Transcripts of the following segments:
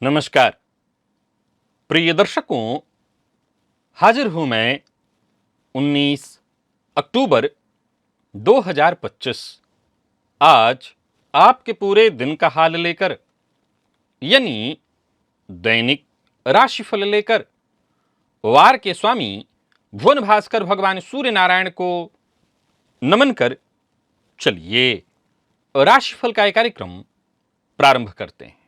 नमस्कार प्रिय दर्शकों, हाजिर हूं मैं 19 अक्टूबर 2025 आज आपके पूरे दिन का हाल लेकर, यानी दैनिक राशिफल लेकर वार के स्वामी भुवन भास्कर भगवान सूर्य नारायण को नमन कर चलिए राशिफल का एक कार्यक्रम प्रारंभ करते हैं।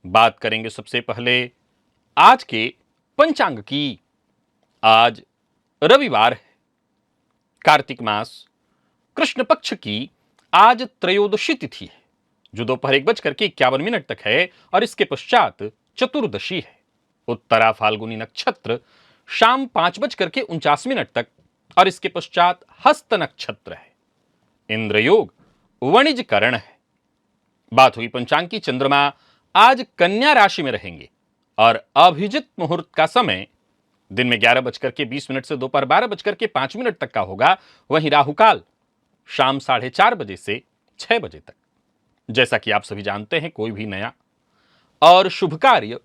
बात करेंगे सबसे पहले आज के पंचांग की। आज रविवार है, कार्तिक मास कृष्ण पक्ष की आज त्रयोदशी तिथि है जो दोपहर 1:51 तक है और इसके पश्चात चतुर्दशी है। उत्तरा फाल्गुनी नक्षत्र शाम 5:49 तक और इसके पश्चात हस्त नक्षत्र है। इंद्र योग वणिज करण है। बात हुई पंचांग की, चंद्रमा आज कन्या राशि में रहेंगे और अभिजित मुहूर्त का समय दिन में 11:20 से दोपहर 12:05 तक का होगा। वहीं राहुकाल शाम 4:30 बजे से 6 बजे तक। जैसा कि आप सभी जानते हैं, कोई भी नया और शुभ कार्य,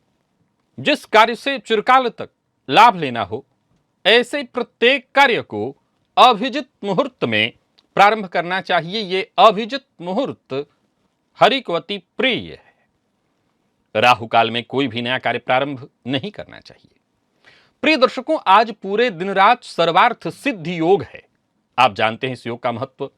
जिस कार्य से चिरकाल तक लाभ लेना हो, ऐसे प्रत्येक कार्य को अभिजित मुहूर्त में प्रारंभ करना चाहिए। ये अभिजित मुहूर्त हरिकवती प्रिय है। राहु काल में कोई भी नया कार्य प्रारंभ नहीं करना चाहिए। प्रिय दर्शकों, आज पूरे दिन रात सर्वार्थ सिद्धि योग है। आप जानते हैं इस योग का महत्व।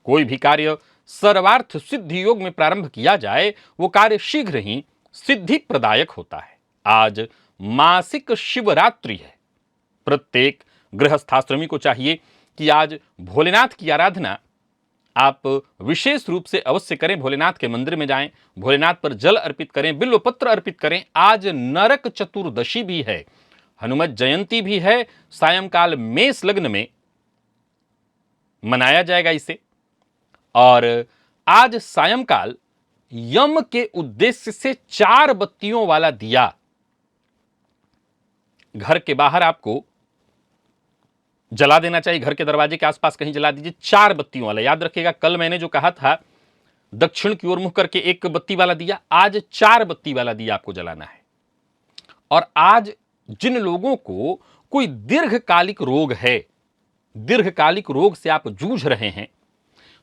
कोई भी कार्य सर्वार्थ सिद्धि योग में प्रारंभ किया जाए, वो कार्य शीघ्र ही सिद्धि प्रदायक होता है। आज मासिक शिवरात्रि है। प्रत्येक गृहस्थाश्रमी को चाहिए कि आज भोलेनाथ की आराधना आप विशेष रूप से अवश्य करें। भोलेनाथ के मंदिर में जाएं, भोलेनाथ पर जल अर्पित करें, बिल्व पत्र अर्पित करें। आज नरक चतुर्दशी भी है, हनुमत जयंती भी है। सायंकाल मेष लग्न में मनाया जाएगा इसे। और आज सायंकाल यम के उद्देश्य से 4 बत्तियों वाला दिया घर के बाहर आपको जला देना चाहिए। घर के दरवाजे के आसपास कहीं जला दीजिए, 4 बत्तियों वाला। याद रखिएगा, कल मैंने जो कहा था दक्षिण की ओर मुख करके 1 बत्ती वाला दिया, आज 4 बत्ती वाला दिया आपको जलाना है। और आज जिन लोगों को कोई दीर्घकालिक रोग है, दीर्घकालिक रोग से आप जूझ रहे हैं,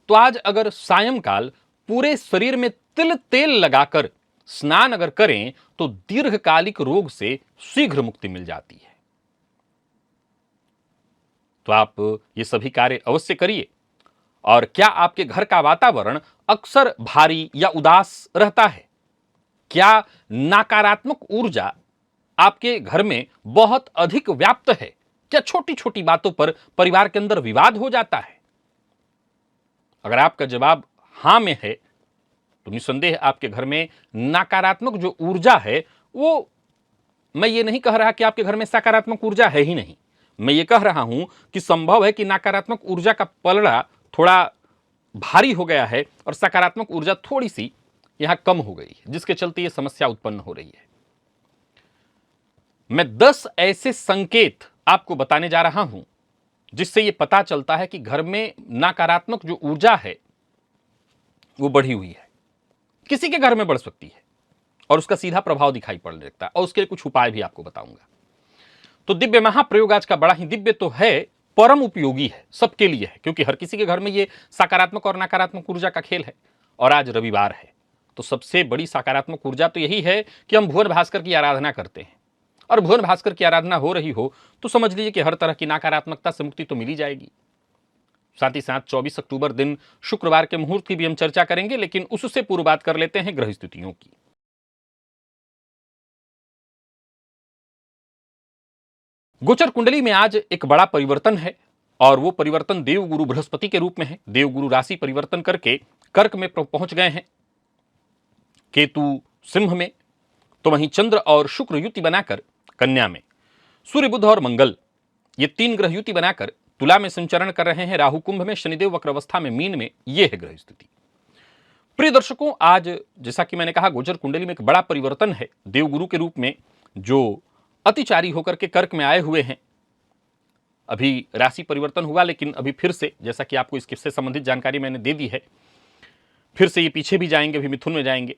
तो आज अगर सायंकाल पूरे शरीर में तिल तेल लगाकर स्नान अगर करें तो दीर्घकालिक रोग से शीघ्र मुक्ति मिल जाती है। तो आप ये सभी कार्य अवश्य करिए। और क्या आपके घर का वातावरण अक्सर भारी या उदास रहता है? क्या नकारात्मक ऊर्जा आपके घर में बहुत अधिक व्याप्त है? क्या छोटी छोटी बातों पर परिवार के अंदर विवाद हो जाता है? अगर आपका जवाब हां में है तो निसंदेह आपके घर में नकारात्मक जो ऊर्जा है, वो, मैं ये नहीं कह रहा कि आपके घर में सकारात्मक ऊर्जा है ही नहीं। मैं ये कह रहा हूं कि संभव है कि नकारात्मक ऊर्जा का पलड़ा थोड़ा भारी हो गया है और सकारात्मक ऊर्जा थोड़ी सी यहां कम हो गई है, जिसके चलते यह समस्या उत्पन्न हो रही है। मैं 10 ऐसे संकेत आपको बताने जा रहा हूं जिससे यह पता चलता है कि घर में नकारात्मक जो ऊर्जा है वो बढ़ी हुई है। किसी के घर में बढ़ सकती है और उसका सीधा प्रभाव दिखाई पड़ सकता है, और उसके लिए कुछ उपाय भी आपको बताऊंगा। तो दिव्य महाप्रयोग आज का बड़ा ही दिव्य तो है, परम उपयोगी है, सबके लिए है, क्योंकि हर किसी के घर में ये सकारात्मक और नकारात्मक ऊर्जा का खेल है। और आज रविवार है, तो सबसे बड़ी सकारात्मक ऊर्जा तो यही है कि हम भुवन भास्कर की आराधना करते हैं। और भुवन भास्कर की आराधना हो रही हो तो समझ लीजिए कि हर तरह की नकारात्मकता से मुक्ति तो मिल ही जाएगी। साथ ही साथ 24 अक्टूबर दिन शुक्रवार के मुहूर्त की भी हम चर्चा करेंगे, लेकिन उससे पूर्व बात कर लेते हैं ग्रह स्थितियों की। गोचर कुंडली में आज एक बड़ा परिवर्तन है और वो परिवर्तन देवगुरु बृहस्पति के रूप में है। देवगुरु राशि परिवर्तन करके कर्क में पहुंच गए हैं, केतु सिंह में, तो वहीं चंद्र और शुक्र युति बनाकर कन्या में, सूर्य बुध और मंगल ये 3 ग्रह युति बनाकर तुला में संचरण कर रहे हैं, राहु कुंभ में, शनिदेव वक्र अवस्था में मीन में। यह है ग्रह स्थिति। प्रिय दर्शकों, आज जैसा कि मैंने कहा, गोचर कुंडली में एक बड़ा परिवर्तन है। देवगुरु के रूप में जो अतिचारी होकर के कर्क में आए हुए हैं, अभी राशि परिवर्तन हुआ, लेकिन अभी फिर से, जैसा कि आपको इससे संबंधित जानकारी मैंने दे दी है, फिर से ये पीछे भी जाएंगे, अभी मिथुन में जाएंगे।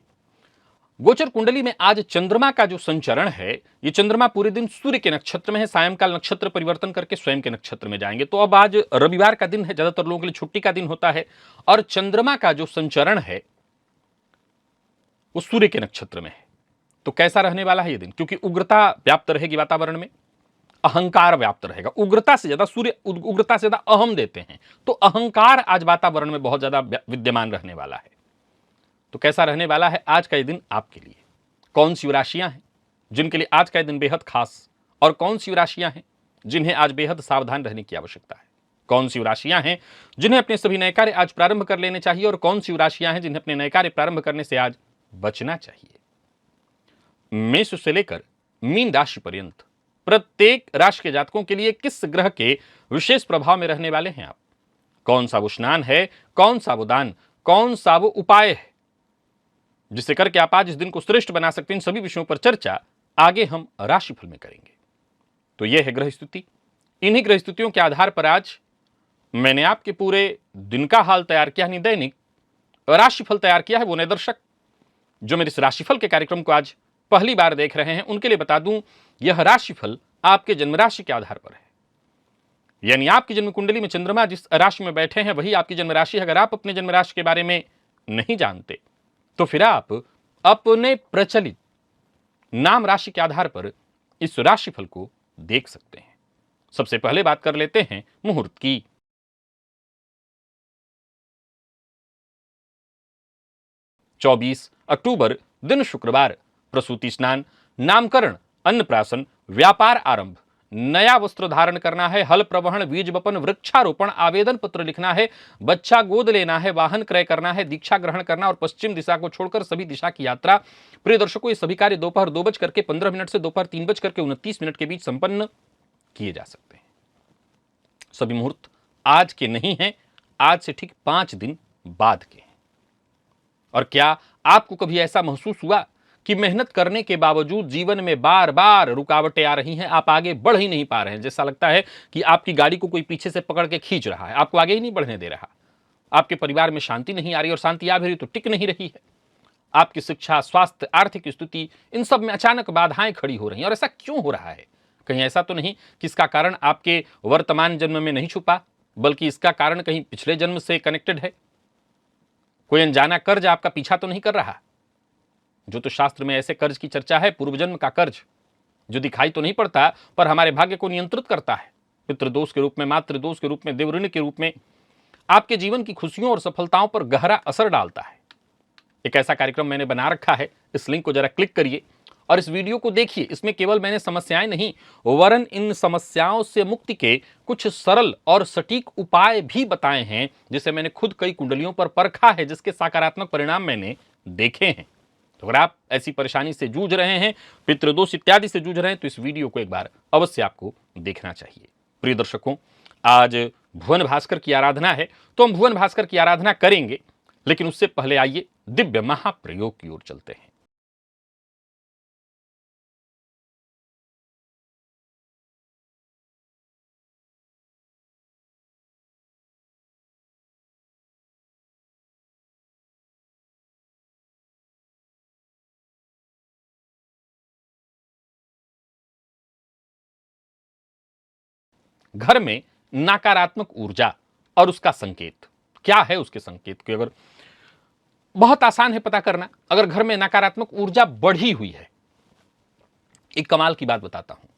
गोचर कुंडली में आज चंद्रमा का जो संचरण है, ये चंद्रमा पूरे दिन सूर्य के नक्षत्र में है, सायंकाल नक्षत्र परिवर्तन करके स्वयं के नक्षत्र में जाएंगे। तो अब आज रविवार का दिन है, ज्यादातर लोगों के लिए छुट्टी का दिन होता है, और चंद्रमा का जो संचरण है वो सूर्य के नक्षत्र में है। तो कैसा रहने वाला है ये दिन? क्योंकि उग्रता व्याप्त रहेगी वातावरण में, अहंकार व्याप्त रहेगा। उग्रता से ज्यादा सूर्य उग्रता से ज्यादा अहम देते हैं, तो अहंकार आज वातावरण में बहुत ज्यादा विद्यमान रहने वाला है। तो कैसा रहने वाला है आज का ये दिन आपके लिए? कौन सी राशियां हैं जिनके लिए आज का दिन बेहद खास, और कौन सी राशियां हैं जिन्हें आज बेहद सावधान रहने की आवश्यकता है? कौन सी राशियां हैं जिन्हें अपने सभी नए कार्य आज प्रारंभ कर लेने चाहिए, और कौन सी राशियां हैं जिन्हें अपने नए कार्य प्रारंभ करने से आज बचना चाहिए? मेष से लेकर मीन राशि पर्यंत प्रत्येक राशि के जातकों के लिए किस ग्रह के विशेष प्रभाव में रहने वाले हैं आप? कौन सा वो स्नान है, कौन सा वो दान, कौन सा वो उपाय है जिससे करके आप आज इस दिन को श्रेष्ठ बना सकते हैं? इन सभी विषयों पर चर्चा आगे हम राशिफल में करेंगे। तो यह है ग्रह स्थिति। इन्हीं ग्रह स्थितियों के आधार पर आज मैंने आपके पूरे दिन का हाल तैयार किया, यानी दैनिक राशिफल तैयार किया है। वो नए दर्शक जो मेरे इस राशिफल के कार्यक्रम को आज पहली बार देख रहे हैं, उनके लिए बता दूं, यह राशिफल आपके जन्म राशि के आधार पर है। यानी आपकी जन्म कुंडली में चंद्रमा जिस राशि में बैठे हैं वही आपकी जन्म राशि है। अगर आप अपने जन्म राशि के बारे में नहीं जानते तो फिर आप अपने प्रचलित नाम राशि के आधार पर इस राशिफल को देख सकते हैं। सबसे पहले बात कर लेते हैं मुहूर्त की। चौबीस अक्टूबर दिन शुक्रवार, प्रसूति स्नान, नामकरण, अन्नप्राशन, व्यापार आरंभ, नया वस्त्र धारण करना है, हल प्रवहन, बीज बपन, वृक्षारोपण, आवेदन पत्र लिखना है, बच्चा गोद लेना है, वाहन क्रय करना है, दीक्षा ग्रहण करना और पश्चिम दिशा को छोड़कर सभी दिशा की यात्रा। प्रिय दर्शकों, ये सभी कार्य दोपहर 2:15 से दोपहर 3:29 के बीच संपन्न किए जा सकते हैं। सभी मुहूर्त आज के नहीं हैं, आज से ठीक 5 दिन बाद के हैं। और क्या आपको कभी ऐसा महसूस हुआ कि मेहनत करने के बावजूद जीवन में बार बार रुकावटें आ रही हैं, आप आगे बढ़ ही नहीं पा रहे हैं? जैसा लगता है कि आपकी गाड़ी को कोई पीछे से पकड़ के खींच रहा है, आपको आगे ही नहीं बढ़ने दे रहा। आपके परिवार में शांति नहीं आ रही, और शांति आ भी रही तो टिक नहीं रही है। आपकी शिक्षा, स्वास्थ्य, आर्थिक स्थिति, इन सब में अचानक बाधाएं खड़ी हो रही हैं। और ऐसा क्यों हो रहा है? कहीं ऐसा तो नहीं कि इसका कारण आपके वर्तमान जन्म में नहीं छुपा, बल्कि इसका कारण कहीं पिछले जन्म से कनेक्टेड है? कोई अनजाना कर्ज आपका पीछा तो नहीं कर रहा? जो तो शास्त्र में ऐसे कर्ज की चर्चा है, पूर्व जन्म का कर्ज, जो दिखाई तो नहीं पड़ता पर हमारे भाग्य को नियंत्रित करता है। पितृदोष के रूप में, मातृदोष के रूप में, देवऋण के रूप में आपके जीवन की खुशियों और सफलताओं पर गहरा असर डालता है। एक ऐसा कार्यक्रम मैंने बना रखा है, इस लिंक को जरा क्लिक करिए और इस वीडियो को देखिए। इसमें केवल मैंने समस्याएं नहीं, वरन इन समस्याओं से मुक्ति के कुछ सरल और सटीक उपाय भी बताए हैं, जिसे मैंने खुद कई कुंडलियों पर परखा है, जिसके सकारात्मक परिणाम मैंने देखे हैं। तो अगर आप ऐसी परेशानी से जूझ रहे हैं, पितृदोष इत्यादि से जूझ रहे हैं, तो इस वीडियो को एक बार अवश्य आपको देखना चाहिए। प्रिय दर्शकों, आज भुवन भास्कर की आराधना है, तो हम भुवन भास्कर की आराधना करेंगे, लेकिन उससे पहले आइए दिव्य महाप्रयोग की ओर चलते हैं। घर में नकारात्मक ऊर्जा और उसका संकेत क्या है? उसके संकेत को अगर बहुत आसान है पता करना। अगर घर में नकारात्मक ऊर्जा बढ़ी हुई है, एक कमाल की बात बताता हूं।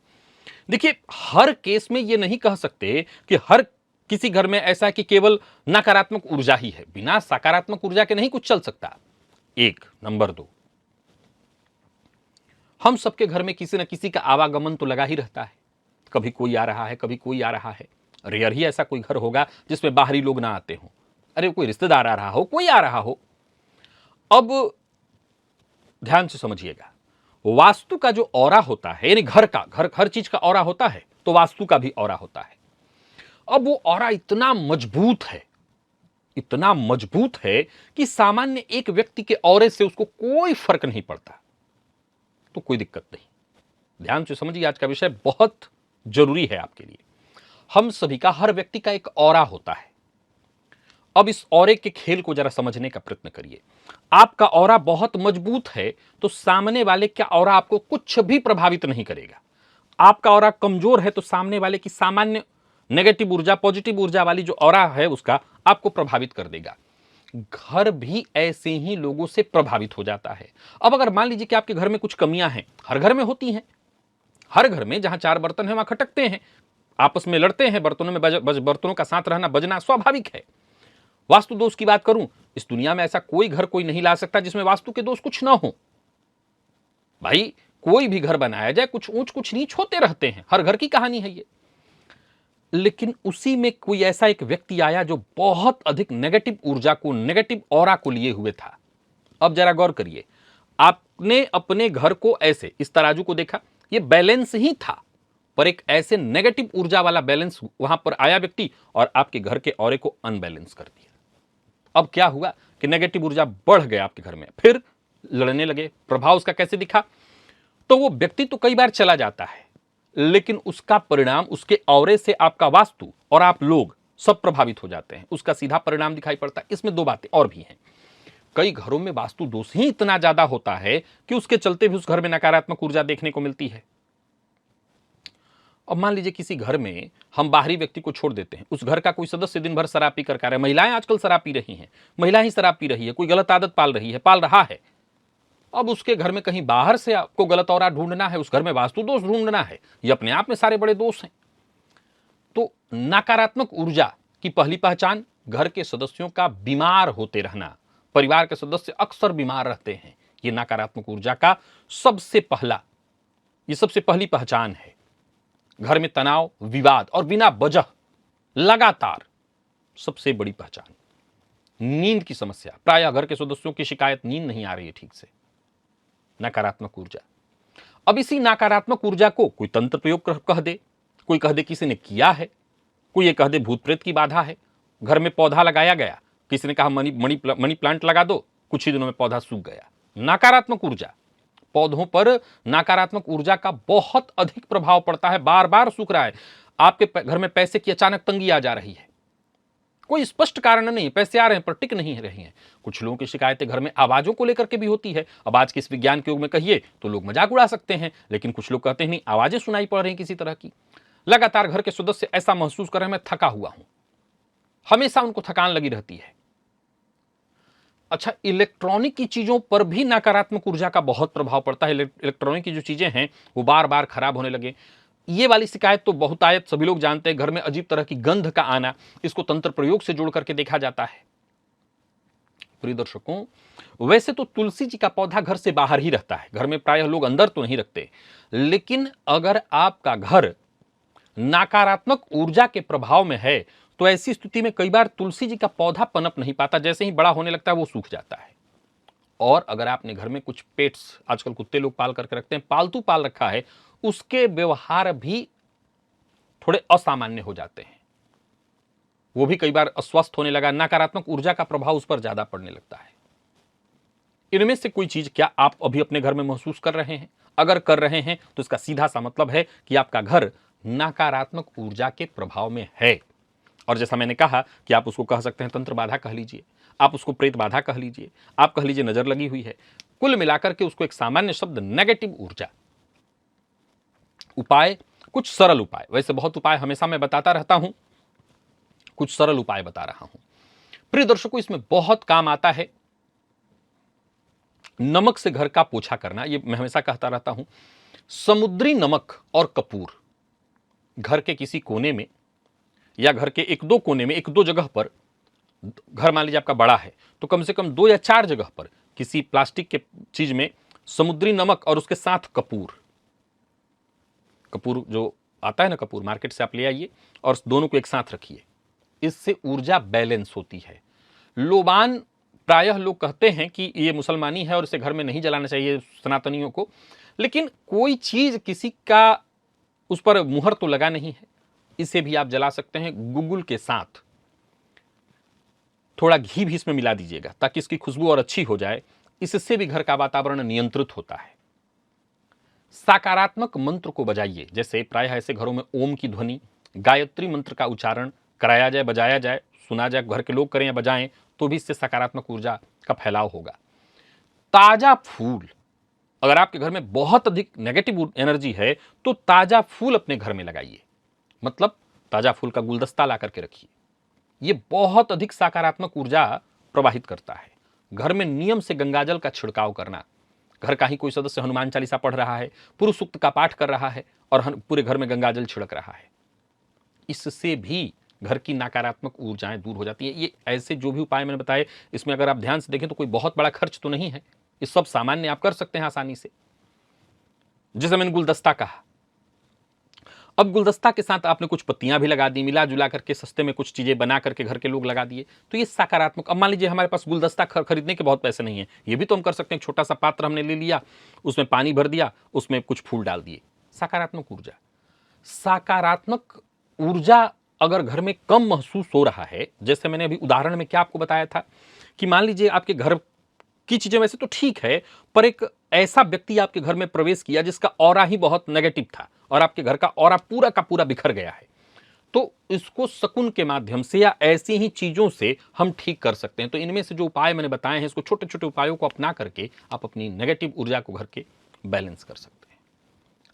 देखिए, हर केस में यह नहीं कह सकते कि हर किसी घर में ऐसा है कि केवल नकारात्मक ऊर्जा ही है। बिना सकारात्मक ऊर्जा के नहीं कुछ चल सकता। एक नंबर 2, हम सबके घर में किसी न किसी का आवागमन तो लगा ही रहता है। कभी कोई आ रहा है, कभी कोई आ रहा है। रेयर ही ऐसा कोई घर होगा जिसमें बाहरी लोग ना आते हों। अरे कोई रिश्तेदार आ रहा हो, कोई आ रहा हो। अब ध्यान से समझिएगा, वास्तु का जो ऑरा होता है, यानी घर का, घर हर चीज का ऑरा होता है, तो वास्तु का भी ऑरा होता है। अब वो ऑरा इतना मजबूत है, इतना मजबूत है कि सामान्य एक व्यक्ति के ऑरे से उसको कोई फर्क नहीं पड़ता, तो कोई दिक्कत नहीं। ध्यान से समझिए, आज का विषय बहुत जरूरी है आपके लिए। हम सभी का, हर व्यक्ति का एक ऑरा होता है। अब इस ऑरे के खेल को जरा समझने का प्रयत्न करिए। आपका ऑरा बहुत मजबूत है तो सामने वाले का ऑरा आपको कुछ भी प्रभावित नहीं करेगा। आपका ऑरा कमजोर है तो सामने वाले की सामान्य नेगेटिव ऊर्जा, पॉजिटिव ऊर्जा वाली जो ऑरा है उसका आपको प्रभावित कर देगा। घर भी ऐसे ही लोगों से प्रभावित हो जाता है। अब अगर मान लीजिए कि आपके घर में कुछ कमियां हैं, हर घर में होती हैं, हर घर में जहां 4 बर्तन है वहां खटकते हैं, आपस में लड़ते हैं, बर्तनों में बर्तनों का साथ रहना बजना स्वाभाविक है। वास्तु दोष की बात करूं, इस दुनिया में ऐसा कोई घर कोई नहीं ला सकता जिसमें वास्तु के दोष कुछ ना हो। भाई कोई भी घर बनाया जाए, कुछ ऊंच कुछ नीच होते रहते हैं, हर घर की कहानी है ये। लेकिन उसी में कोई ऐसा एक व्यक्ति आया जो बहुत अधिक नेगेटिव ऊर्जा को, नेगेटिव ऑरा को लिए हुए था। अब जरा गौर करिए, आपने अपने घर को ऐसे, इस तराजू को देखा, ये बैलेंस ही था, पर एक ऐसे नेगेटिव ऊर्जा वाला बैलेंस वहां पर आया व्यक्ति और आपके घर के ऑरे को अनबैलेंस कर दिया। अब क्या हुआ कि नेगेटिव ऊर्जा बढ़ गया आपके घर में, फिर लड़ने लगे। प्रभाव उसका कैसे दिखा? तो वो व्यक्ति तो कई बार चला जाता है, लेकिन उसका परिणाम, उसके ऑरे से आपका वास्तु और आप लोग सब प्रभावित हो जाते हैं। उसका सीधा परिणाम दिखाई पड़ता है। इसमें 2 बातें और भी हैं। कई घरों में वास्तु दोष ही इतना ज्यादा होता है कि उसके चलते भी उस घर में नकारात्मक ऊर्जा देखने को मिलती है। अब मान लीजिए किसी घर में हम बाहरी व्यक्ति को छोड़ देते हैं, उस घर का कोई सदस्य दिन भर शराब पी कर रहा है, महिलाएं आजकल शराब पी रही हैं, महिला ही शराब पी रही है, कोई गलत आदत पाल रही है, पाल रहा है। अब उसके घर में कहीं बाहर से आपको गलत ऑरा ढूंढना है, उस घर में वास्तु दोष ढूंढना है, ये अपने आप में सारे बड़े दोष हैं। तो नकारात्मक ऊर्जा की पहली पहचान घर के सदस्यों का बीमार होते रहना। परिवार के सदस्य अक्सर बीमार रहते हैं, ये नकारात्मक ऊर्जा का सबसे पहली पहचान है। घर में तनाव, विवाद और बिना वजह लगातार सबसे बड़ी पहचान। नींद की समस्या, प्रायः घर के सदस्यों की शिकायत, नींद नहीं आ रही है ठीक से, नकारात्मक ऊर्जा। अब इसी नकारात्मक ऊर्जा को कोई तंत्र प्रयोग कह दे, कोई कह दे किसी ने किया है, कोई ये कह दे भूत प्रेत की बाधा है। घर में पौधा लगाया गया, किसी ने कहा मनी प्लांट लगा दो, कुछ ही दिनों में पौधा सूख गया। नकारात्मक ऊर्जा, पौधों पर नकारात्मक ऊर्जा का बहुत अधिक प्रभाव पड़ता है, बार बार सूख रहा है। आपके घर में पैसे की अचानक तंगी आ जा रही है, कोई स्पष्ट कारण नहीं, पैसे आ रहे हैं पर टिक नहीं रही हैं। कुछ लोगों की शिकायतें घर में आवाजों को लेकर के भी होती है। अब आज के इस विज्ञान के युग में कहिए तो लोग मजाक उड़ा सकते हैं, लेकिन कुछ लोग कहते हैं नहीं, आवाजें सुनाई पड़ रही किसी तरह की। लगातार घर के सदस्य ऐसा महसूस कर रहे हैं मैं थका हुआ हूं, हमेशा उनको थकान लगी रहती है। अच्छा, इलेक्ट्रॉनिक की चीजों पर भी नकारात्मक ऊर्जा का बहुत प्रभाव पड़ता है। इलेक्ट्रॉनिक की जो चीजें हैं वो बार बार खराब होने लगे। ये वाली शिकायत तो बहुतायत सभी लोग जानते हैं। घर में अजीब तरह की गंध का आना, इसको तंत्र प्रयोग से जोड़ करके देखा जाता है। प्रिय दर्शकों, वैसे तो तुलसी जी का पौधा घर से बाहर ही रहता है, घर में प्रायः लोग अंदर तो नहीं रखते। लेकिन अगर आपका घर नकारात्मक ऊर्जा के प्रभाव में है तो ऐसी स्थिति में कई बार तुलसी जी का पौधा पनप नहीं पाता, जैसे ही बड़ा होने लगता है वो सूख जाता है। और अगर आपने घर में कुछ पेट्स, आजकल कुत्ते लोग पाल करके रखते हैं, पालतू पाल रखा है, उसके व्यवहार भी थोड़े असामान्य हो जाते हैं, वो भी कई बार अस्वस्थ होने लगा, नकारात्मक ऊर्जा का प्रभाव उस पर ज्यादा पड़ने लगता है। इनमें से कोई चीज क्या आप अभी अपने घर में महसूस कर रहे हैं? अगर कर रहे हैं तो इसका सीधा सा मतलब है कि आपका घर नकारात्मक ऊर्जा के प्रभाव में है। और जैसा मैंने कहा कि आप उसको कह सकते हैं तंत्र बाधा कह लीजिए, आप उसको प्रेत बाधा कह लीजिए, आप कह लीजिए नजर लगी हुई है। कुल मिलाकर के उसको एक सामान्य शब्द नेगेटिव ऊर्जा। उपाय, कुछ सरल उपाय, वैसे बहुत उपाय हमेशा मैं बताता रहता हूं, कुछ सरल उपाय बता रहा हूं। प्रिय दर्शकों, इसमें बहुत काम आता है नमक से घर का पोछा करना। ये मैं हमेशा कहता रहता हूं। समुद्री नमक और कपूर घर के किसी कोने में या घर के 1-2 कोने में, 1-2 जगह पर, घर मान लीजिए आपका बड़ा है तो कम से कम 2 या 4 जगह पर किसी प्लास्टिक के चीज में समुद्री नमक और उसके साथ कपूर जो आता है ना, कपूर मार्केट से आप ले आइए और दोनों को एक साथ रखिए। इससे ऊर्जा बैलेंस होती है। लोबान प्रायः लोग कहते हैं कि ये मुसलमानी है और इसे घर में नहीं जलाना चाहिए सनातनियों को, लेकिन कोई चीज किसी का उस पर मुहर तो लगा नहीं है। इसे भी आप जला सकते हैं। गुग्गुल के साथ थोड़ा घी भी इसमें मिला दीजिएगा ताकि इसकी खुशबू और अच्छी हो जाए। इससे भी घर का वातावरण नियंत्रित होता है। सकारात्मक मंत्र को बजाइए, जैसे प्रायः ऐसे घरों में ओम की ध्वनि, गायत्री मंत्र का उच्चारण कराया जाए, बजाया जाए, सुना जाए, घर के लोग करें या बजाएं, तो भी इससे सकारात्मक ऊर्जा का फैलाव होगा। ताजा फूल, अगर आपके घर में बहुत अधिक नेगेटिव एनर्जी है तो ताजा फूल अपने घर में लगाइए, मतलब ताजा फूल का गुलदस्ता ला करके रखिए। यह बहुत अधिक सकारात्मक ऊर्जा प्रवाहित करता है। घर में नियम से गंगाजल का छिड़काव करना, घर का ही कोई सदस्य हनुमान चालीसा पढ़ रहा है, पुरुष सूक्त का पाठ कर रहा है और पूरे घर में गंगाजल छिड़क रहा है, इससे भी घर की नकारात्मक ऊर्जाएं दूर हो जाती है। ये ऐसे जो भी उपाय मैंने बताए, इसमें अगर आप ध्यान से देखें तो कोई बहुत बड़ा खर्च तो नहीं है। ये सब सामान्य आप कर सकते हैं आसानी से। जैसे मैंने गुलदस्ता कहा, अब गुलदस्ता के साथ आपने कुछ पत्तियां भी लगा दी, मिला जुला करके सस्ते में कुछ चीजें बना करके घर के लोग लगा दिए, तो ये सकारात्मक। अब मान लीजिए हमारे पास गुलदस्ता खरीदने के बहुत पैसे नहीं है, ये भी तो हम कर सकते हैं। छोटा सा पात्र हमने ले लिया, उसमें पानी भर दिया, उसमें कुछ फूल डाल दिए। सकारात्मक ऊर्जा। सकारात्मक ऊर्जा अगर घर में कम महसूस हो रहा है, जैसे मैंने अभी उदाहरण में क्या आपको बताया था कि मान लीजिए आपके घर की चीजें वैसे तो ठीक है, पर एक ऐसा व्यक्ति आपके घर में प्रवेश किया जिसका ऑरा ही बहुत नेगेटिव था और आपके घर का ऑरा पूरा का पूरा बिखर गया है, तो इसको शकुन के माध्यम से या ऐसी ही चीजों से हम ठीक कर सकते हैं। तो इनमें से जो उपाय मैंने बताए हैं, इसको छोटे छोटे उपायों को अपना करके आप अपनी नेगेटिव ऊर्जा को घर के बैलेंस कर सकते हैं।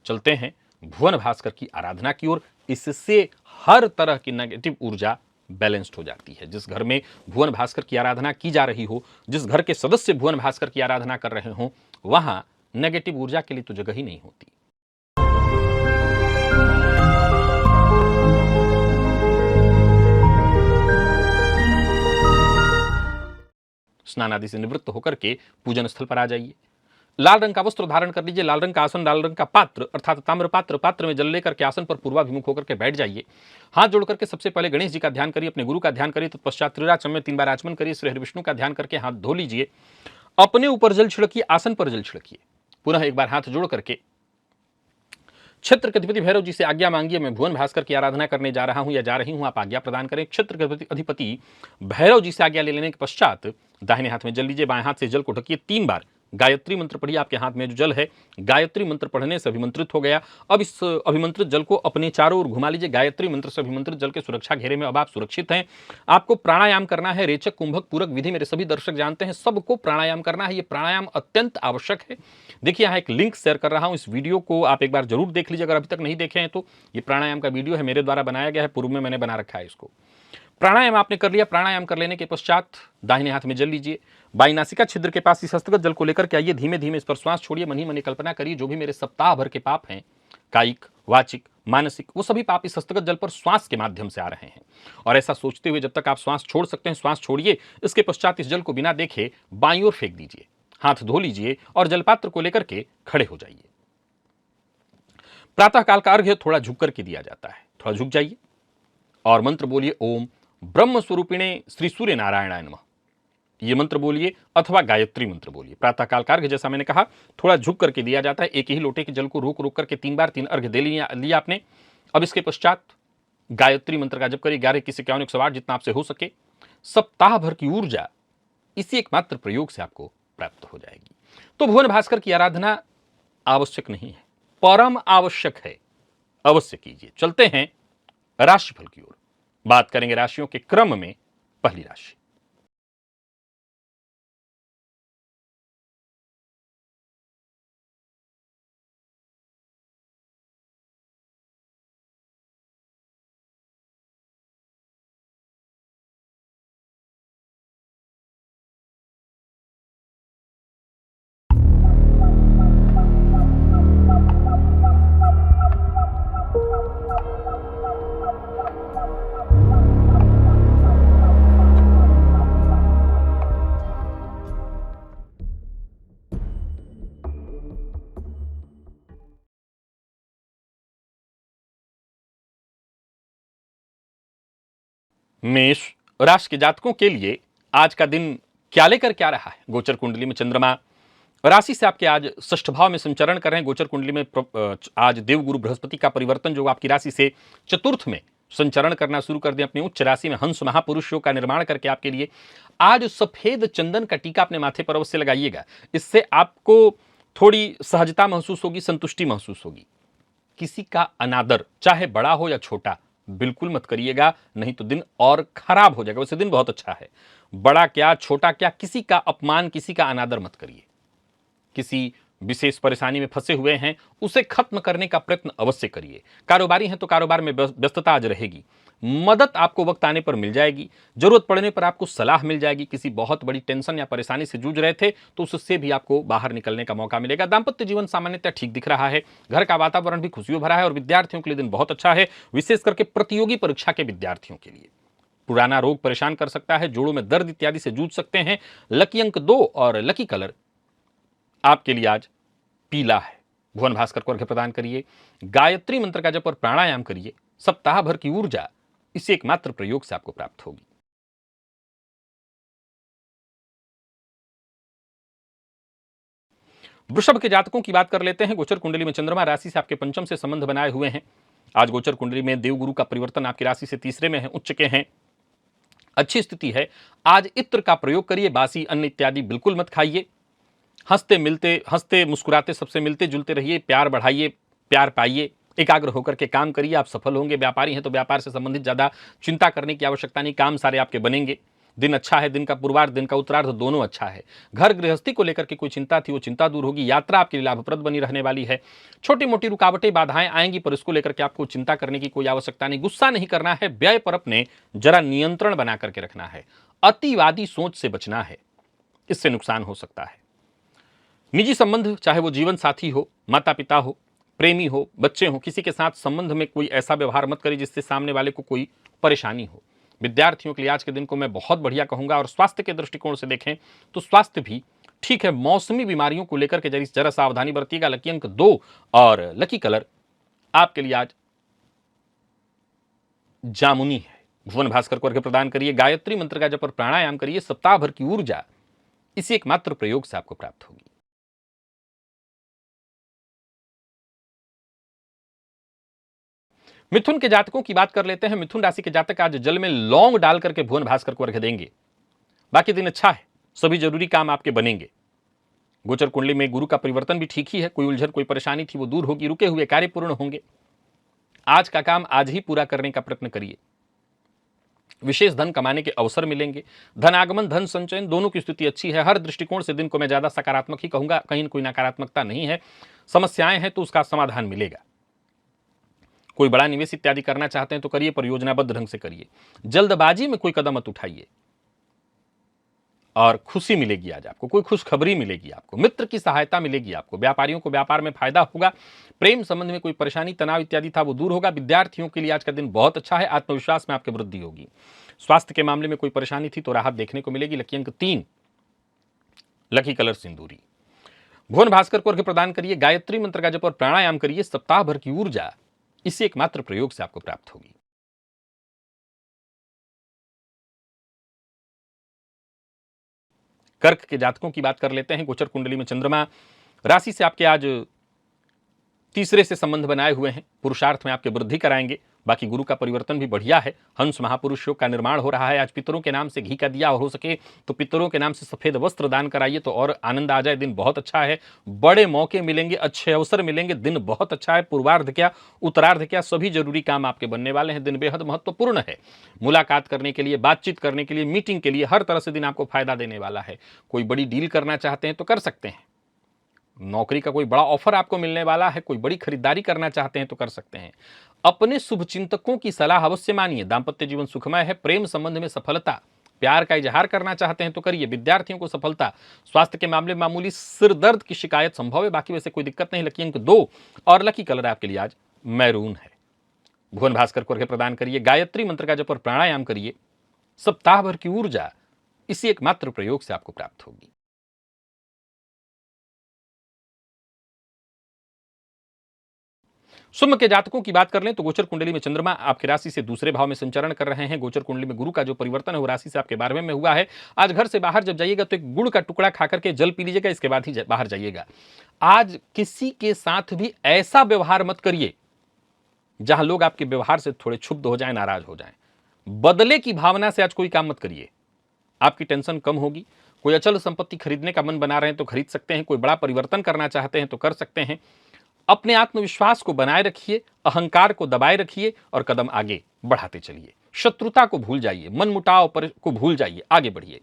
चलते हैं भुवन भास्कर की आराधना की ओर। इससे हर तरह की नेगेटिव ऊर्जा बैलेंस्ड हो जाती है। जिस घर में भुवन भास्कर की आराधना की जा रही हो, जिस घर के सदस्य भुवन भास्कर की आराधना कर रहे हो, वहां नेगेटिव ऊर्जा के लिए तो जगह ही नहीं होती। स्नान आदि से निवृत्त होकर के पूजन स्थल पर आ जाइए। लाल रंग का वस्त्र धारण कर लीजिए, लाल रंग का आसन, लाल रंग का पात्र अर्थात ताम्र पात्र, पात्र में जल लेकर के आसन पर पूर्वाभिमुख होकर के बैठ जाइए। हाथ जोड़ करके सबसे पहले गणेश जी का ध्यान करिए, अपने गुरु का ध्यान करिए, तत्पश्चात त्रिराचम में 3 बार आचमन करिए, श्री हरि विष्णु का ध्यान करके हाथ धो लीजिए। अपने ऊपर जल छिड़किए, आसन पर जल छिड़किए। पुनः एक बार हाथ जोड़ करके क्षेत्र के अधिपति भैरव जी से आज्ञा मांगिए, मैं भुवन भास्कर की आराधना करने जा रहा हूं या जा रही हूं, आप आज्ञा प्रदान करें। क्षेत्र के अधिपति भैरव जी से आज्ञा ले लेने के पश्चात दाहिने हाथ में जल लीजिए, बाएं हाथ से जल को ढकिए, 3 बार गायत्री मंत्र पढ़िए। आपके हाथ में जो जल है, गायत्री मंत्र पढ़ने से अभिमंत्रित हो गया। अब इस अभिमंत्रित जल को अपने चारों ओर घुमा लीजिए। गायत्री मंत्र से अभिमंत्रित जल के सुरक्षा घेरे में अब आप सुरक्षित हैं। आपको प्राणायाम करना है। रेचक, कुंभक, पूरक विधि मेरे सभी दर्शक जानते हैं, सबको प्राणायाम करना है। ये प्राणायाम अत्यंत आवश्यक है। देखिए यहाँ एक लिंक शेयर कर रहा हूं, इस वीडियो को आप एक बार जरूर देख लीजिए अगर अभी तक नहीं देखे हैं तो। ये प्राणायाम का वीडियो है, मेरे द्वारा बनाया गया है, पूर्व में मैंने बना रखा है इसको। प्राणायाम आपने कर लिया। प्राणायाम कर लेने के पश्चात दाहिने हाथ में जल लीजिए, बाई नासिका छिद्र के पास इस हस्तगत जल को लेकर के आइए। धीमे धीमे इस पर श्वास छोड़िए। मन ही मन कल्पना करिए जो भी मेरे सप्ताह भर के पाप हैं, कायिक, वाचिक, मानसिक, वो सभी पाप इस हस्तगत जल पर श्वास के माध्यम से आ रहे हैं। और ऐसा सोचते हुए जब तक आप श्वास छोड़ सकते हैं श्वास छोड़िए। इसके पश्चात इस जल को बिना देखे बाईं ओर फेंक दीजिए, हाथ धो लीजिए और जलपात्र को लेकर के खड़े हो जाइए। प्रातःकाल का अर्घ्य थोड़ा झुक करके दिया जाता है, थोड़ा झुक जाइए और मंत्र बोलिए, ओम ब्रह्म स्वरूपिणे श्री सूर्य नारायणाय नमः। ये मंत्र बोलिए अथवा गायत्री मंत्र बोलिए। प्रातःकाल का अर्घ्य जैसा मैंने कहा थोड़ा झुक करके दिया जाता है। एक ही लोटे के जल को रोक रोक करके 3 बार 3 अर्घ्य दे लिया आपने। अब इसके पश्चात गायत्री मंत्र का जप करिए, 11 21 51 108 जितना आपसे हो सके। सप्ताह भर की ऊर्जा इसी एकमात्र प्रयोग से आपको प्राप्त हो जाएगी। तो भुवन भास्कर की आराधना आवश्यक नहीं है, परम आवश्यक है, अवश्य कीजिए। चलते हैं राशिफल की ओर। बात करेंगे राशियों के क्रम में। पहली राशि मेष राशि के जातकों के लिए आज का दिन क्या लेकर क्या रहा है। गोचर कुंडली में चंद्रमा राशि से आपके आज षष्ठ भाव में संचरण कर रहे हैं। गोचर कुंडली में आज देवगुरु बृहस्पति का परिवर्तन जो आपकी राशि से चतुर्थ में संचरण करना शुरू कर दें। अपनी उच्च राशि में हंस महापुरुष योग का निर्माण करके आपके लिए आज सफेद चंदन का टीका अपने माथे पर अवश्य लगाइएगा। इससे आपको थोड़ी सहजता महसूस होगी, संतुष्टि महसूस होगी। किसी का अनादर चाहे बड़ा हो या छोटा बिल्कुल मत करिएगा, नहीं तो दिन और खराब हो जाएगा। वैसे दिन बहुत अच्छा है, बड़ा क्या छोटा क्या, किसी का अपमान किसी का अनादर मत करिए। किसी विशेष परेशानी में फंसे हुए हैं उसे खत्म करने का प्रयत्न अवश्य करिए। कारोबारी हैं तो कारोबार में व्यस्तता आज रहेगी। मदद आपको वक्त आने पर मिल जाएगी, जरूरत पड़ने पर आपको सलाह मिल जाएगी। किसी बहुत बड़ी टेंशन या परेशानी से जूझ रहे थे तो उससे भी आपको बाहर निकलने का मौका मिलेगा। दाम्पत्य जीवन सामान्यतः ठीक दिख रहा है, घर का वातावरण भी खुशियों भरा है और विद्यार्थियों के लिए दिन बहुत अच्छा है, विशेष करके प्रतियोगी परीक्षा के विद्यार्थियों के लिए। पुराना रोग परेशान कर सकता है, जोड़ों में दर्द इत्यादि से जूझ सकते हैं। लकी अंक 2 और लकी कलर आपके लिए आज पीला है। भुवन भास्कर को अर्घ्य प्रदान करिए, गायत्री मंत्र का जप और प्राणायाम करिए। सप्ताह भर की ऊर्जा इसी एकमात्र प्रयोग से आपको प्राप्त होगी। वृषभ के जातकों की बात कर लेते हैं। गोचर कुंडली में चंद्रमा राशि से आपके पंचम से संबंध बनाए हुए हैं। आज गोचर कुंडली में देवगुरु का परिवर्तन आपकी राशि से तीसरे में है, उच्च के हैं, अच्छी स्थिति है। आज इत्र का प्रयोग करिए, बासी अन्न इत्यादि बिल्कुल मत खाइए। हंसते मुस्कुराते सबसे मिलते जुलते रहिए, प्यार बढ़ाइए, प्यार पाइए, एकाग्र होकर के काम करिए, आप सफल होंगे। व्यापारी हैं तो व्यापार से संबंधित ज्यादा चिंता करने की आवश्यकता नहीं, काम सारे आपके बनेंगे। दिन अच्छा है, दिन का पूर्वार्ध दिन का उत्तरार्ध दोनों अच्छा है। घर गृहस्थी को लेकर के कोई चिंता थी वो चिंता दूर होगी। यात्रा आपके लिए लाभप्रद बनी रहने वाली है। छोटी मोटी रुकावटें बाधाएं आएंगी पर इसको लेकर के आपको चिंता करने की कोई आवश्यकता नहीं। गुस्सा नहीं करना है, व्यय पर अपने जरा नियंत्रण बना करके रखना है। अतिवादी सोच से बचना है, इससे नुकसान हो सकता है। निजी संबंध, चाहे वो जीवन साथी हो, माता पिता हो, प्रेमी हो, बच्चे हो, किसी के साथ संबंध में कोई ऐसा व्यवहार मत करिए जिससे सामने वाले को कोई परेशानी हो। विद्यार्थियों के लिए आज के दिन को मैं बहुत बढ़िया कहूंगा। और स्वास्थ्य के दृष्टिकोण से देखें तो स्वास्थ्य भी ठीक है। मौसमी बीमारियों को लेकर के जरा सावधानी बरतिएगा। लकी अंक 2 और लकी कलर आपके लिए आज जामुनी है। भुवन भास्कर को अर्घ्य प्रदान करिए, गायत्री मंत्र का जप और प्राणायाम करिए। सप्ताह भर की ऊर्जा इसी एकमात्र प्रयोग से आपको प्राप्त होगी। मिथुन के जातकों की बात कर लेते हैं। मिथुन राशि के जातक आज जल में लौंग डाल करके भुवन भास्कर को अर्घ्य देंगे। बाकी दिन अच्छा है, सभी जरूरी काम आपके बनेंगे। गोचर कुंडली में गुरु का परिवर्तन भी ठीक ही है। कोई उलझन कोई परेशानी थी वो दूर होगी, रुके हुए कार्य पूर्ण होंगे। आज का काम आज ही पूरा करने का प्रयत्न करिए। विशेष धन कमाने के अवसर मिलेंगे। धन आगमन धन संचयन दोनों की स्थिति अच्छी है। हर दृष्टिकोण से दिन को मैं ज्यादा सकारात्मक ही कहूंगा, कहीं कोई नकारात्मकता नहीं है। समस्याएं हैं तो उसका समाधान मिलेगा। कोई बड़ा निवेश इत्यादि करना चाहते हैं तो करिए, पर योजनाबद्ध ढंग से करिए। जल्दबाजी में कोई कदम मत उठाइए और खुशी मिलेगी। आज आपको कोई खुशखबरी मिलेगी, आपको मित्र की सहायता मिलेगी। आपको व्यापारियों को व्यापार में फायदा होगा। प्रेम संबंध में कोई परेशानी तनाव इत्यादि था वो दूर होगा। विद्यार्थियों के लिए आज का दिन बहुत अच्छा है। आत्मविश्वास में आपकी वृद्धि होगी। स्वास्थ्य के मामले में कोई परेशानी थी तो राहत देखने को मिलेगी। लकी अंक 3, लकी कलर सिंदूरी। भुवन भास्कर को अर्घ्य प्रदान करिए, गायत्री मंत्र का जप और प्राणायाम करिए। सप्ताह भर की ऊर्जा इसी एकमात्र प्रयोग से आपको प्राप्त होगी। कर्क के जातकों की बात कर लेते हैं। गोचर कुंडली में चंद्रमा राशि से आपके आज तीसरे से संबंध बनाए हुए हैं। पुरुषार्थ में आपके वृद्धि कराएंगे। बाकी गुरु का परिवर्तन भी बढ़िया है। हंस महापुरुष योग का निर्माण हो रहा है। आज पितरों के नाम से घी का दिया और हो सके तो पितरों के नाम से सफेद वस्त्र दान कराइए तो और आनंद आ जाए। दिन बहुत अच्छा है, बड़े मौके मिलेंगे, अच्छे अवसर मिलेंगे। दिन बहुत अच्छा है। पूर्वार्ध क्या उत्तरार्ध क्या सभी जरूरी काम आपके बनने वाले हैं। दिन बेहद महत्वपूर्ण है। मुलाकात करने के लिए, बातचीत करने के लिए, मीटिंग के लिए, हर तरह से दिन आपको फायदा देने वाला है। कोई बड़ी डील करना चाहते हैं तो कर सकते हैं। नौकरी का कोई बड़ा ऑफर आपको मिलने वाला है। कोई बड़ी खरीदारी करना चाहते हैं तो कर सकते हैं। अपने शुभचिंतकों की सलाह अवश्य मानिए। दांपत्य जीवन सुखमय है। प्रेम संबंध में सफलता, प्यार का इजहार करना चाहते हैं तो करिए। विद्यार्थियों को सफलता। स्वास्थ्य के मामले में मामूली सिर दर्द की शिकायत संभव है, बाकी वैसे कोई दिक्कत नहीं। लकी अंक 2 और लकी कलर आपके लिए आज मैरून है। भुवन भास्कर को अर्घ्य प्रदान करिए, गायत्री मंत्र का जप और प्राणायाम करिए। सप्ताह भर की ऊर्जा इसी एकमात्र प्रयोग से आपको प्राप्त होगी। सिंह के जातकों की बात कर लें तो गोचर कुंडली में चंद्रमा आपकी राशि से दूसरे भाव में संचरण कर रहे हैं। गोचर कुंडली में गुरु का जो परिवर्तन है वो राशि से आपके 12वें में हुआ है। आज घर से बाहर जब जाइएगा तो एक गुड़ का टुकड़ा खा करके जल पी लीजिएगा, इसके बाद ही बाहर जाइएगा। आज किसी के साथ भी ऐसा व्यवहार मत करिए जहां लोग आपके व्यवहार से थोड़े क्षुब्ध हो जाएं, नाराज हो जाएं। बदले की भावना से आज कोई काम मत करिए, आपकी टेंशन कम होगी। कोई अचल संपत्ति खरीदने का मन बना रहे हैं तो खरीद सकते हैं, कोई बड़ा परिवर्तन करना चाहते हैं तो कर सकते हैं। अपने आत्मविश्वास को बनाए रखिए, अहंकार को दबाए रखिए और कदम आगे बढ़ाते चलिए। शत्रुता को भूल जाइए, मनमुटाव को भूल जाइए, आगे बढ़िए।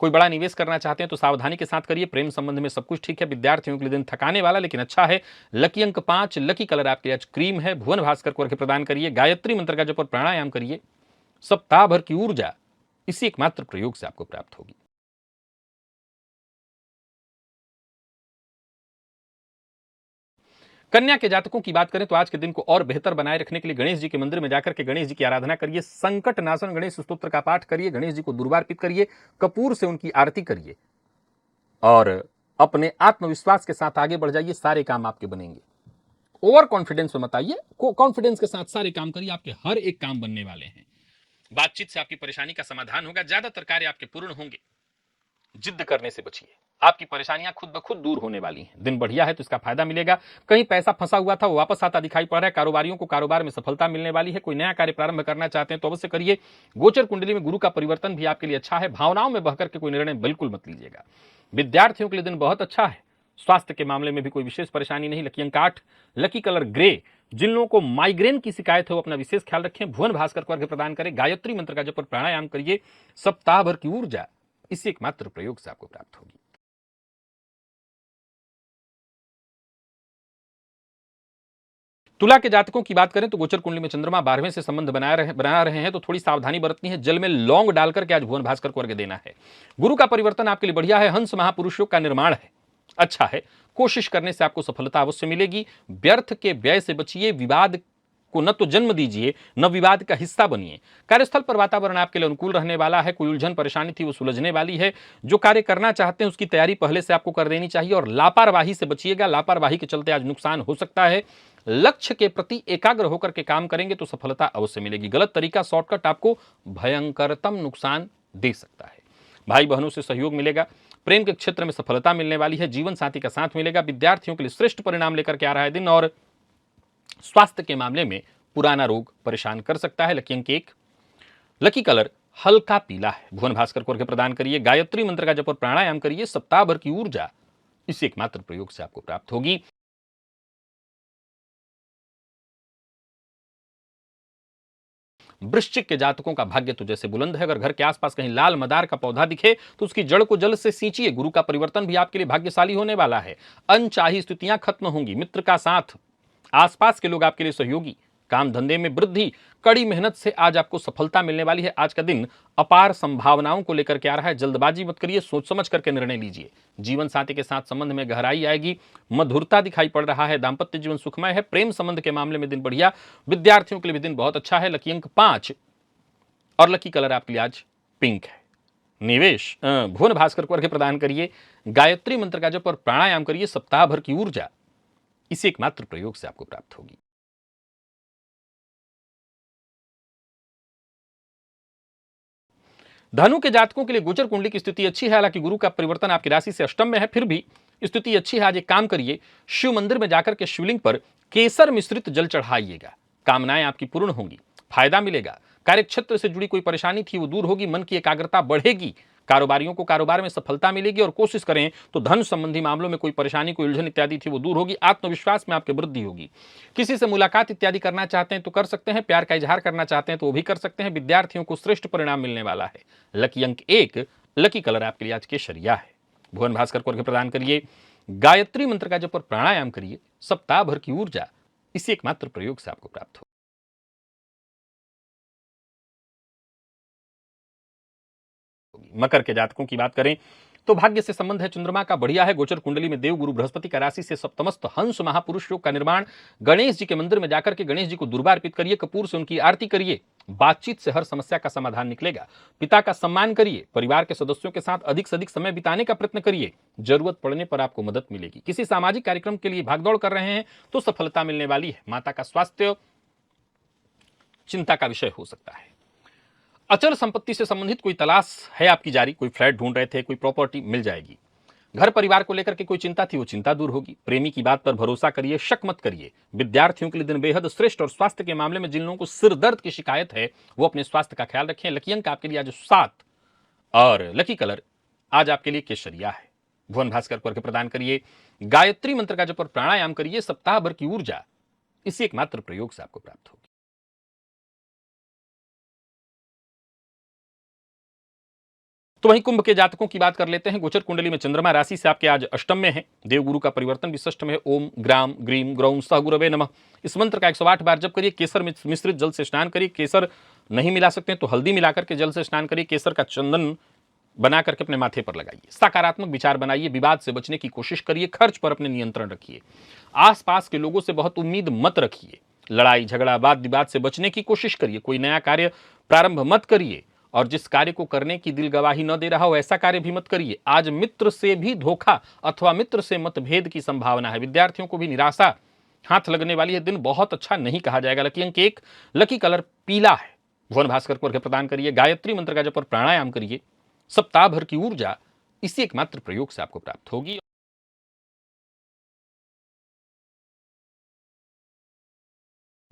कोई बड़ा निवेश करना चाहते हैं तो सावधानी के साथ करिए। प्रेम संबंध में सब कुछ ठीक है। विद्यार्थियों के लिए दिन थकाने वाला लेकिन अच्छा है। लकी अंक 5, लकी कलर आपके आज क्रीम है। भुवन भास्कर को अर्घ्य प्रदान करिए। गायत्री मंत्र का जप और प्राणायाम करिए। सप्ताह भर की ऊर्जा इसी एकमात्र प्रयोग से आपको प्राप्त होगी। कन्या के जातकों की बात करें तो आज के दिन को और बेहतर बनाए रखने के लिए गणेश जी के मंदिर में जाकर के गणेश जी की आराधना करिए। संकट नाशन गणेश स्तोत्र का पाठ करिए। गणेश जी को दुर्वा अर्पित करिए। कपूर से उनकी आरती करिए और अपने आत्मविश्वास के साथ आगे बढ़ जाइए। सारे काम आपके बनेंगे। ओवर कॉन्फिडेंस में मत आइए, कॉन्फिडेंस के साथ सारे काम करिए। आपके हर एक काम बनने वाले हैं। बातचीत से आपकी परेशानी का समाधान होगा। ज्यादातर कार्य आपके पूर्ण होंगे। जिद करने से बचिए। आपकी परेशानियां खुद ब खुद दूर होने वाली हैं। दिन बढ़िया है तो इसका फायदा मिलेगा। कहीं पैसा फंसा हुआ था वो वापस आता दिखाई पड़ रहा है। कारोबारियों को कारोबार में सफलता मिलने वाली है। कोई नया कार्य प्रारंभ करना चाहते हैं तो अवश्य करिए। गोचर कुंडली में गुरु का परिवर्तन भी आपके लिए अच्छा है। भावनाओं में बहकर के कोई निर्णय बिल्कुल मत लीजिएगा। विद्यार्थियों के लिए दिन बहुत अच्छा है। स्वास्थ्य के मामले में भी कोई विशेष परेशानी नहीं। लकी अंक 8, लकी कलर ग्रे। जिन लोगों को माइग्रेन की शिकायत है वो अपना विशेष ख्याल रखें। भुवन भास्कर को अर्घ्य प्रदान करें। गायत्री मंत्र का जप और प्राणायाम करिए। सप्ताह भर की ऊर्जा इसी एकमात्र प्रयोग से आपको प्राप्त होगी। तुला के जातकों की बात करें तो गोचर कुंडली में चंद्रमा 12वें से संबंध बना रहे हैं तो थोड़ी सावधानी बरतनी है। जल में लौंग डालकर के आज भुवन भास्कर को अर्घ्य देना है। गुरु का परिवर्तन आपके लिए बढ़िया है। हंस महापुरुषों का निर्माण है, अच्छा है। कोशिश करने से आपको सफलता अवश्य मिलेगी। व्यर्थ के व्यय से बचिए। विवाद को न तो जन्म दीजिए न विवाद का हिस्सा बनिए। कार्यस्थल पर वातावरण आपके लिए अनुकूल रहने वाला है। कोई उलझन परेशानी थी वो सुलझने वाली है। जो कार्य करना चाहते हैं उसकी तैयारी पहले से आपको कर देनी चाहिए और लापरवाही से बचिएगा। लापरवाही के चलते आज नुकसान हो सकता है। लक्ष्य के प्रति एकाग्र होकर के काम करेंगे तो सफलता अवश्य मिलेगी। गलत तरीका, शॉर्टकट आपको भयंकरतम नुकसान दे सकता है। भाई बहनों से सहयोग मिलेगा। प्रेम के क्षेत्र में सफलता मिलने वाली है। जीवन साथी का साथ मिलेगा। विद्यार्थियों के लिए श्रेष्ठ परिणाम लेकर के आ रहा है दिन और स्वास्थ्य के मामले में पुराना रोग परेशान कर सकता है। लकी अंक 1, लकी कलर हल्का पीला है। भुवन भास्कर को अर्घ्य प्रदान करिए। गायत्री मंत्र का जप और प्राणायाम करिए। सप्ताह भर की ऊर्जा इस एकमात्र प्रयोग से आपको प्राप्त होगी। वृश्चिक के जातकों का भाग्य तो जैसे बुलंद है। अगर घर के आसपास कहीं लाल मदार का पौधा दिखे तो उसकी जड़ को जल से सींचिए। गुरु का परिवर्तन भी आपके लिए भाग्यशाली होने वाला है। अनचाही स्थितियां खत्म होंगी। मित्र का साथ, आसपास के लोग आपके लिए सहयोगी। काम धंधे में वृद्धि। कड़ी मेहनत से आज आपको सफलता मिलने वाली है। आज का दिन अपार संभावनाओं को लेकर के आ रहा है। जल्दबाजी मत करिए, सोच समझ करके निर्णय लीजिए। जीवन साथी के साथ संबंध में गहराई आएगी। मधुरता दिखाई पड़ रहा है। दाम्पत्य जीवन सुखमय है। प्रेम संबंध के मामले में दिन बढ़िया। विद्यार्थियों के लिए भी दिन बहुत अच्छा है। लकी अंक 5 और लकी कलर आपके लिए आज पिंक है। निवेश भुवन भास्कर को अर्घ्य प्रदान करिए। गायत्री मंत्र का जप और प्राणायाम करिए। सप्ताह भर की ऊर्जा इसी एकमात्र प्रयोग से आपको प्राप्त होगी। धनु के जातकों के लिए गोचर कुंडली की स्थिति अच्छी है। हालांकि गुरु का परिवर्तन आपकी राशि से अष्टम में है, फिर भी स्थिति अच्छी है। आज एक काम करिए, शिव मंदिर में जाकर के शिवलिंग पर केसर मिश्रित जल चढ़ाइएगा। कामनाएं आपकी पूर्ण होंगी। फायदा मिलेगा। कार्यक्षेत्र से जुड़ी कोई परेशानी थी वो दूर होगी। मन की एकाग्रता बढ़ेगी। कारोबारियों को कारोबार में सफलता मिलेगी और कोशिश करें तो धन संबंधी मामलों में कोई परेशानी, कोई उलझन इत्यादि थी वो दूर होगी। आत्मविश्वास में आपकी वृद्धि होगी। किसी से मुलाकात इत्यादि करना चाहते हैं तो कर सकते हैं। प्यार का इजहार करना चाहते हैं तो वो भी कर सकते हैं। विद्यार्थियों को श्रेष्ठ परिणाम मिलने वाला है। लकी अंक 1, लकी कलर आपके लिए आज केसरिया है। भुवन भास्कर को अर्घ्य प्रदान करिए। गायत्री मंत्र का जप और प्राणायाम करिए। सप्ताह भर की ऊर्जा इसी एकमात्र प्रयोग से आपको प्राप्त हो। मकर के जातकों की बात करें तो भाग्य से संबंध है, चंद्रमा का बढ़िया है। गोचर कुंडली में देव गुरु बृहस्पति का राशि से सप्तमस्त हंस महापुरुष योग का निर्माण। गणेश जी के मंदिर में जाकर के गणेश जी को दुर्बा अर्पित करिए, कपूर से उनकी आरती करिए। बातचीत से हर समस्या का समाधान निकलेगा। पिता का सम्मान करिए। परिवार के सदस्यों के साथ अधिक से अधिक समय बिताने का प्रयत्न करिए। जरूरत पड़ने पर आपको मदद मिलेगी। किसी सामाजिक कार्यक्रम के लिए भागदौड़ कर रहे हैं तो सफलता मिलने वाली है। माता का स्वास्थ्य चिंता का विषय हो सकता है। अचल संपत्ति से संबंधित कोई तलाश है आपकी जारी। कोई फ्लैट ढूंढ रहे थे, कोई प्रॉपर्टी मिल जाएगी। घर परिवार को लेकर के कोई चिंता थी, वो चिंता दूर होगी। प्रेमी की बात पर भरोसा करिए, शक मत करिए। विद्यार्थियों के लिए दिन बेहद श्रेष्ठ और स्वास्थ्य के मामले में जिन लोगों को सिर दर्द की शिकायत है वो अपने स्वास्थ्य का ख्याल रखें। लकी अंक आपके लिए आज 7 और लकी कलर आज आपके लिए केसरिया है। भुवन भास्कर को अर्घ्य प्रदान करिए। गायत्री मंत्र का जप और प्राणायाम करिए। सप्ताह भर की ऊर्जा इसी एकमात्र प्रयोग से आपको प्राप्त होगी। तो वहीं कुंभ के जातकों की बात कर लेते हैं। गोचर कुंडली में चंद्रमा राशि से आपके आज अष्टम में है। देवगुरु का परिवर्तन भी षष्ठ में है। ओम ग्राम ग्रीम ग्रौम सह गुरवे नमः इस मंत्र का 108 बार जप करिए। केसर मिश्रित जल से स्नान करिए। केसर नहीं मिला सकते हैं तो हल्दी मिलाकर के जल से स्नान करिए। केसर का चंदन बना करके अपने माथे पर लगाइए। सकारात्मक विचार बनाइए। विवाद से बचने की कोशिश करिए। खर्च पर अपने नियंत्रण रखिए। आसपास के लोगों से बहुत उम्मीद मत रखिए। लड़ाई झगड़ा वाद विवाद से बचने की कोशिश करिए। कोई नया कार्य प्रारंभ मत करिए और जिस कार्य को करने की दिल गवाही न दे रहा हो ऐसा कार्य भी मत करिए। आज मित्र से भी धोखा अथवा मित्र से मतभेद की संभावना है। विद्यार्थियों को भी निराशा हाथ लगने वाली है। दिन बहुत अच्छा नहीं कहा जाएगा। लकी अंक 1, लकी कलर पीला है। भुवन भास्कर को अर्घ्य प्रदान करिए। गायत्री मंत्र का जप और प्राणायाम करिए। सप्ताह भर की ऊर्जा इसी एकमात्र प्रयोग से आपको प्राप्त होगी।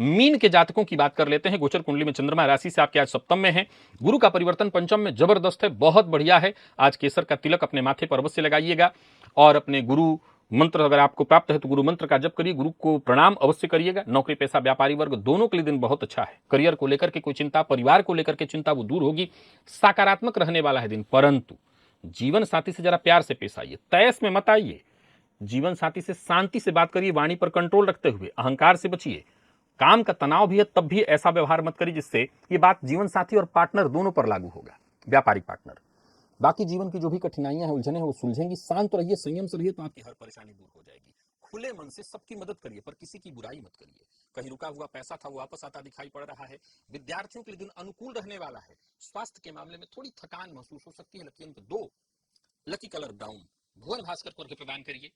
मीन के जातकों की बात कर लेते हैं। गोचर कुंडली में चंद्रमा राशि से आपके आज सप्तम में है। गुरु का परिवर्तन पंचम में जबरदस्त है, बहुत बढ़िया है। आज केसर का तिलक अपने माथे पर अवश्य लगाइएगा और अपने गुरु मंत्र अगर आपको प्राप्त है तो गुरु मंत्र का जप करिए। गुरु को प्रणाम अवश्य करिएगा। नौकरी पेशा व्यापारी वर्ग दोनों के लिए दिन बहुत अच्छा है। करियर को लेकर के कोई चिंता, परिवार को लेकर के चिंता वो दूर होगी। सकारात्मक रहने वाला है दिन, परंतु जीवन साथी से जरा प्यार से पेश आइए। तयस में मत आइए। जीवन साथी से शांति से बात करिए। वाणी पर कंट्रोल रखते हुए अहंकार से बचिए। काम का तनाव भी है तब भी ऐसा व्यवहार मत करिए जिससे ये बात जीवन साथी और पार्टनर दोनों पर लागू होगा। व्यापारिक पार्टनर, बाकी जीवन की जो भी कठिनाइयां हैं, उलझने हैं, वो सुलझेंगी। शांत रहिए, संयम से रहिए तो आपकी हर परेशानी दूर हो जाएगी। खुले मन से सबकी मदद करिए पर किसी की बुराई मत करिए। कहीं रुका हुआ पैसा था वो वापस आता दिखाई पड़ रहा है। विद्यार्थियों के लिए दिन अनुकूल रहने वाला है। स्वास्थ्य के मामले में थोड़ी थकान महसूस हो सकती है। लकी अंक 2, लकी कलर ब्राउन। भुवन भास्कर को अर्घ्य प्रदान करिए।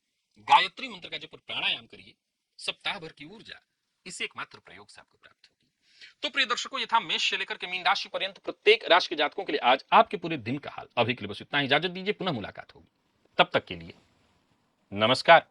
गायत्री मंत्र का जप और प्राणायाम करिए। सप्ताह भर की ऊर्जा इसी एकमात्र प्रयोग से आपको प्राप्त होगी। तो प्रिय दर्शकों, ये था मेष से लेकर के मीन राशि पर्यंत प्रत्येक राशि के जातकों के लिए आज आपके पूरे दिन का हाल। अभी के लिए बस इतना ही। इजाजत दीजिए, पुनः मुलाकात होगी। तब तक के लिए नमस्कार।